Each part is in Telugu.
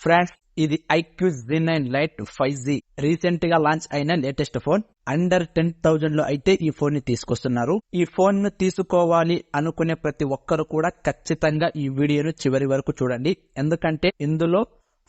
ఫ్రెండ్స్, ఇది iQOO Z9 lite 5G recent గా లాంచ్ అయిన లేటెస్ట్ ఫోన్. అండర్ 10,000 లో అయితే ఈ ఫోన్ ని తీసుకొస్తున్నారు. ఈ ఫోన్ ను తీసుకోవాలి అనుకునే ప్రతి ఒక్కరు కూడా ఖచ్చితంగా ఈ వీడియోను చివరి వరకు చూడండి. ఎందుకంటే ఇందులో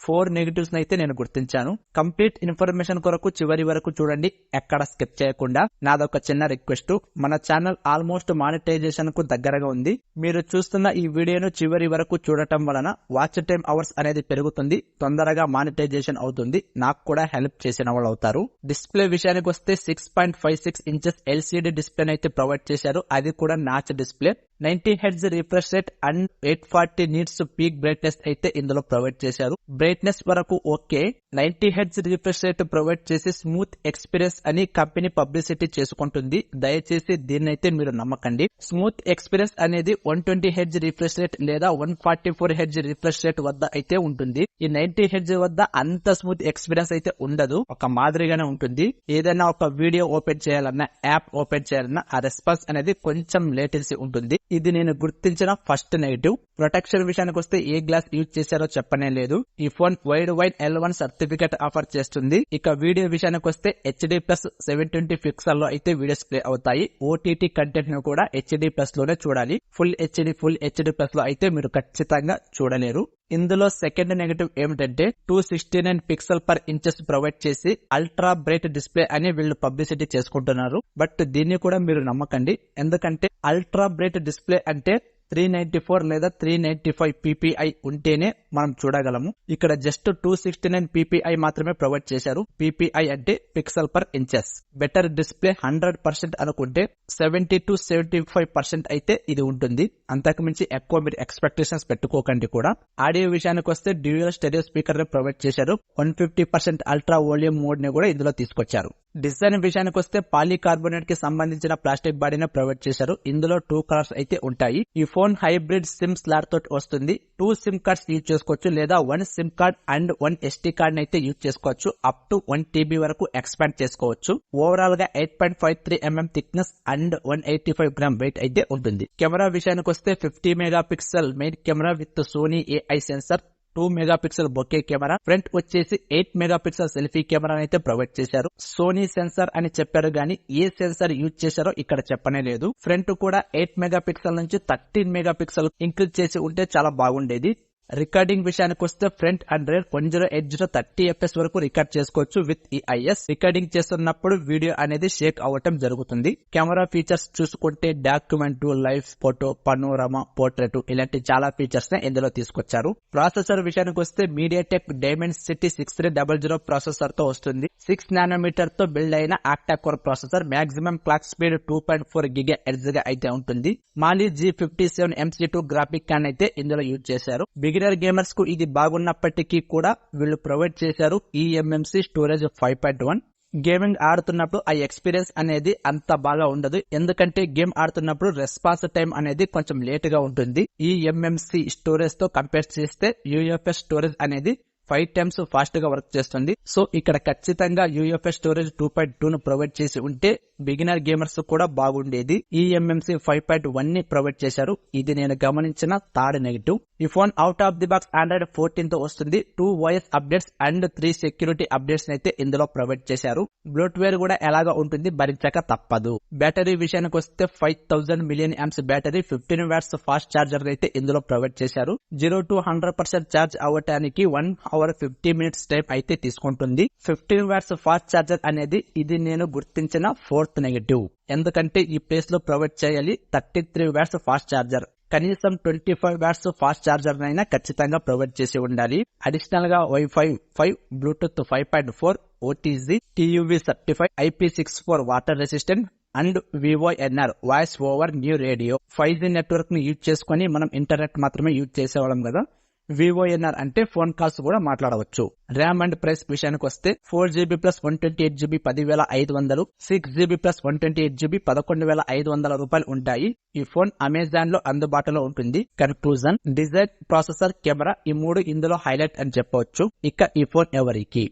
4 నెగటివ్స్ అయితే నేను గుర్తించాను. కంప్లీట్ ఇన్ఫర్మేషన్ కొరకు చివరి వరకు చూడండి, ఎక్కడ స్కిప్ చేయకుండా. నాదొక చిన్న రిక్వెస్ట్, మన ఛానల్ ఆల్మోస్ట్ మానిటైజేషన్ కు దగ్గరగా ఉంది. మీరు చూస్తున్న ఈ వీడియోను చివరి వరకు చూడటం వలన వాచ్ టైం అవర్స్ అనేది పెరుగుతుంది, తొందరగా మానిటైజేషన్ అవుతుంది, నాకు కూడా హెల్ప్ చేసిన వాళ్ళు అవుతారు. డిస్ప్లే విషయానికి వస్తే 6.56 ఇంచెస్ LCD డిస్ప్లే అయితే ప్రొవైడ్ చేశారు. అది కూడా notch display. 90 Hz refresh rate and 840 nits peak brightness అయితే ఇందులో ప్రొవైడ్ చేశారు. బ్రైట్నెస్ వరకు okay. 90 Hz refresh rate provide చేసి స్మూత్ ఎక్స్పీరియన్స్ అని కంపెనీ పబ్లిసిటీ చేసుకుంటుంది. దయచేసి దీన్నైతే మీరు నమ్మకండి. స్మూత్ ఎక్స్పీరియన్స్ అనేది 120 Hz రిఫ్రెష్ రేట్ లేదా 144 Hz రిఫ్రెష్ రేట్ వద్ద అయితే ఉంటుంది. ఈ 90 Hz వద్ద అంత స్మూత్ ఎక్స్పీరియన్స్ అయితే ఉండదు, ఒక మాదిరిగానే ఉంటుంది. ఏదైనా ఒక వీడియో ఓపెన్ చేయాలన్నా, యాప్ ఓపెన్ చేయాలన్నా ఆ రెస్పాన్స్ అనేది కొంచెం లేటెన్సీ ఉంటుంది. ఇది నేను గుర్తించిన ఫస్ట్ నెగటివ్. ప్రొటెక్షన్ విషయానికి వస్తే ఏ గ్లాస్ యూజ్ చేశారో చెప్పనే లేదు. ఈ phone wide L1 certificate offer చేస్తుంది. ఇక వీడియో విషయానికి వస్తే HD+ 720 పిక్సెల్ లో అయితే వీడియోస్ ప్లే అవుతాయి. OTT కంటెంట్ ను కూడా HD+ లోనే చూడాలి. ఫుల్ HD+ లో అయితే మీరు ఖచ్చితంగా చూడలేరు. ఇందులో సెకండ్ నెగటివ్ ఏమిటంటే 269 పిక్సెల్ పర్ ఇంచెస్ ప్రొవైడ్ చేసి అల్ట్రా బ్రైట్ డిస్ప్లే అని వీళ్ళు పబ్లిసిటీ చేసుకుంటున్నారు. బట్ దీన్ని కూడా మీరు నమ్మకండి, ఎందుకంటే అల్ట్రా బ్రైట్ డిస్ప్లే అంటే 394 లేదా 395 PPI ఉంటేనే మనం చూడగలము. ఇక్కడ జస్ట్ 269 PPI మాత్రమే ప్రొవైడ్ చేశారు. PPI అంటే pixel per inches. Better display 100% అనుకుంటే 70 to 75% అయితే ఇది ఉంటుంది. అంతకు మించి ఎక్కువ మీరు ఎక్స్పెక్టేషన్స్ పెట్టుకోకండి కూడా. ఆడియో విషయానికి వస్తే డ్యూయల్ స్టెరియో స్పీకర్ ని ప్రొవైడ్ చేశారు. 150% అల్ట్రా వోల్యూమ్ మోడ్ ని కూడా ఇందులో తీసుకొచ్చారు. డిజైన్ విషయానికి వస్తే పాలీకార్బోనేట్ కి సంబంధించిన ప్లాస్టిక్ బాడీని ప్రొవైడ్ చేశారు. ఇందులో 2 కలర్స్ అయితే ఉంటాయి. ఈ ఫోన్ హైబ్రిడ్ సిమ్ స్లాట్ తోటి వస్తుంది. 2 సిమ్ కార్డ్స్ యూజ్ చేసుకోవచ్చు లేదా 1 SIM card and 1 SD card అయితే యూజ్ చేసుకోవచ్చు. అప్ టు 1 TB వరకు ఎక్స్పాండ్ చేసుకోవచ్చు. ఓవరాల్ గా 8.53 mm thickness and 185 gram weight అయితే ఉంటుంది. కెమెరా విషయానికి వస్తే 50 megapixel main camera with Sony AI sensor, 2 megapixel bokeh camera, front వచ్చేసి 8 మెగాపిక్సెల్ సెల్ఫీ కెమెరా అయితే ప్రొవైడ్ చేశారు. సోనీ సెన్సర్ అని చెప్పారు గానీ ఏ సెన్సర్ యూజ్ చేశారో ఇక్కడ చెప్పనే లేదు. ఫ్రంట్ కూడా 8 మెగాపిక్సెల్ నుంచి 13 మెగాపిక్సెల్ ఇంక్రీజ్ చేసి ఉంటే చాలా బాగుండేది. రికార్డింగ్ విషయానికి వస్తే ఫ్రంట్ అండ్ రేర్ 1080 30 fps వరకు రికార్డ్ చేసుకోవచ్చు విత్ EIS. రికార్డింగ్ చేస్తున్నప్పుడు వీడియో అనేది షేక్ అవ్వటం జరుగుతుంది. కెమెరా ఫీచర్స్ చూసుకుంటే document, live photo, panorama, portrait ఇలాంటి చాలా ఫీచర్స్ ని ఇందులో తీసుకొచ్చారు. ప్రాసెసర్ విషయానికి వస్తే మీడియాటెక్ డైమెన్సిటీ 6300 ప్రాసెసర్ తో వస్తుంది. 6 నానోమీటర్ తో బిల్డ్ అయిన octa core processor. Maximum clock speed 2.4 GHz గా అయితే ఉంటుంది. మాలీ G57 MC2 గ్రాఫిక్ కార్డ్ అయితే ఇందులో యూజ్ చేశారు. బిగినర్ గేమర్స్ కు ఇది బాగున్నప్పటికీ కూడా వీళ్ళు ప్రొవైడ్ చేశారు eMMC స్టోరేజ్ 5.1. గేమింగ్ ఆడుతున్నప్పుడు ఆ ఎక్స్పీరియన్స్ అనేది అంత బాగా ఉండదు, ఎందుకంటే గేమ్ ఆడుతున్నప్పుడు రెస్పాన్స్ టైం అనేది కొంచెం లేట్ గా ఉంటుంది. eMMC స్టోరేజ్ తో కంపేర్ చేస్తే UFS స్టోరేజ్ అనేది 5 times ఫాస్ట్ గా వర్క్ చేస్తుంది. సో ఇక్కడ ఖచ్చితంగా UFS స్టోరేజ్ 2.2 ను ప్రొవైడ్ చేసి ఉంటే బిగినర్ గేమర్స్ కూడా బాగుండేది. eMMC 5.1 ని ప్రొవైడ్ చేశారు. ఇది నేను గమనించిన థర్డ్ నెగటివ్. ఈ phone out of the box Android 14 తో వస్తుంది. 2 OS updates and 3 security updates అయితే ఇందులో ప్రొవైడ్ చేశారు. బ్లోట్వేర్ కూడా ఎలాగా ఉంటుంది, భరించక తప్పదు. బ్యాటరీ విషయానికి వస్తే 5000 mAh battery, 15 watts fast charger అయితే ఇందులో ప్రొవైడ్ చేశారు. 0 to 100% చార్జ్ అవ్వటానికి 1 hour 50 minutes టైం అయితే తీసుకుంటుంది. 15 watts ఫాస్ట్ చార్జర్ అనేది ఇది నేను గుర్తించిన ఫోర్త్ నెగటివ్. ఎందుకంటే ఈ ప్లేస్ లో ప్రొవైడ్ చేయాలి 33 watts ఫాస్ట్ చార్జర్. కనీసం 25 watts ఫాస్ట్ చార్జర్ అయినా ఖచ్చితంగా ప్రొవైడ్ చేసి ఉండాలి. అడిషనల్ గా Wi-Fi 5, Bluetooth 5.4, OTG, TUV certified, IP64 water resistant and VoNR voice over new radio. 5G network ని యూజ్ చేసుకుని మనం ఇంటర్నెట్ మాత్రమే యూజ్ చేసేవాళ్ళం కదా. VoNR అంటే ఫోన్ కాల్స్ కూడా మాట్లాడవచ్చు. ర్యామ్ అండ్ ప్రైస్ విషయానికి వస్తే 4GB plus 128GB 10,500, 6GB plus 128GB 11,500 రూపాయలు ఉంటాయి. ఈ ఫోన్ అమెజాన్ లో అందుబాటులో ఉంటుంది. కన్క్లూజన్, డిజైన్, ప్రాసెసర్, కెమెరా ఈ 3 ఇందులో హైలైట్ అని చెప్పవచ్చు. ఇక ఈ ఫోన్ ఎవరికి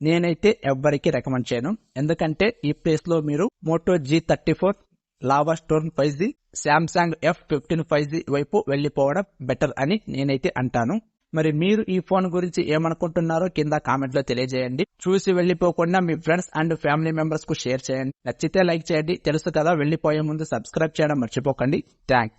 నేనైతే ఎవ్వరికి రికమెండ్ చేయను, ఎందుకంటే ఈ ప్లేస్ లో మీరు Moto G34, lava storm 5G, Samsung F15 5G వైపు వెళ్లిపోవడం బెటర్ అని నేనైతే అంటాను. మరి మీరు ఈ ఫోన్ గురించి ఏమనుకుంటున్నారో కింద కామెంట్ లో తెలియజేయండి. చూసి వెళ్లిపోకుండా మీ ఫ్రెండ్స్ అండ్ ఫ్యామిలీ మెంబర్స్ కు షేర్ చేయండి. నచ్చితే లైక్ చేయండి. తెలుసు కదా, వెళ్లిపోయే ముందు సబ్స్క్రైబ్ చేయడం మర్చిపోకండి. థ్యాంక్స్.